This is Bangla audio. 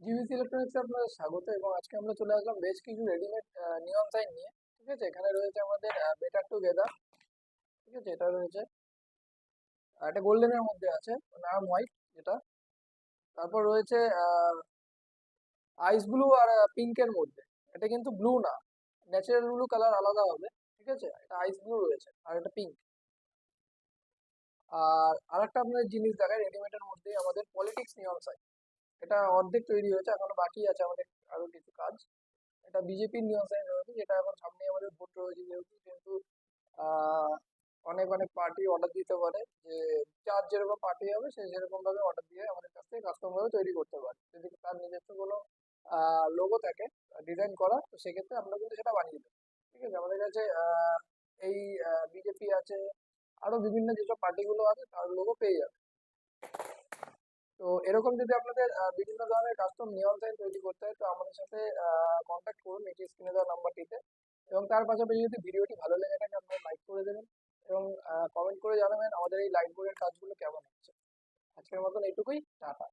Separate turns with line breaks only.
জিভিসি ইলেকট্রনিক্সে আপনাদের স্বাগত। এবং আজকে আমরা চলে আসলাম বেশ কিছু রেডিমেড নিয়ন সাইন নিয়ে। ঠিক আছে, এখানে রয়েছে আমাদের বেটার টুগেদার। ঠিক আছে, এটা রয়েছে এটা গোল্ডেনের মধ্যে আছে, নাম হোয়াইট যেটা। তারপর রয়েছে আইস ব্লু আর পিঙ্কের মধ্যে। এটা কিন্তু ব্লু না, ন্যাচারাল ব্লু কালার আলাদা হবে। ঠিক আছে, এটা আইস ব্লু রয়েছে আর এটা পিঙ্ক। আর আরেকটা আপনাদের জিনিস দেখায় রেডিমেডের মধ্যে, আমাদের পলিটিক্স নিয়ন সাইন। এটা অর্ধেক তৈরি হয়েছে, এখনো বাকি আছে আমাদের আরো কিছু কাজ। এটা বিজেপির নিয়ম সাইন রয়েছে, যেটা এখন সামনে আমাদের ভোট রয়েছে যেহেতু, কিন্তু আহ, অনেক অনেক পার্টি অর্ডার দিতে পারে যে যার যেরকম পার্টি হবে সে সেরকম ভাবে অর্ডার দিয়ে আমাদের কাছ থেকে কাস্টম ভাবে তৈরি করতে পারে। যদি তার নিজস্ব কোনো লোগো থাকে ডিজাইন করা, তো সেক্ষেত্রে আমরা কিন্তু সেটা বানিয়ে দেবো। ঠিক আছে, আমাদের কাছে এই বিজেপি আছে, আরো বিভিন্ন যেসব পার্টিগুলো আছে তার লোগো পেয়ে যাবে। তো এরকম যদি আপনাদের বিভিন্ন ধরনের কাস্টম নিয়ন সাইন তৈরি করতে হয়, তো আমাদের সাথে কন্ট্যাক্ট করুন এই স্ক্রিনে দেওয়া নাম্বারটিতে। এবং তার পাশাপাশি যদি ভিডিওটি ভালো লেগে থাকে আপনারা লাইক করে দেবেন এবং কমেন্ট করে জানাবেন আমাদের এই লাইট বোর্ডের কাজগুলো কেমন হচ্ছে। আজকের মতন এইটুকুই, টাটা।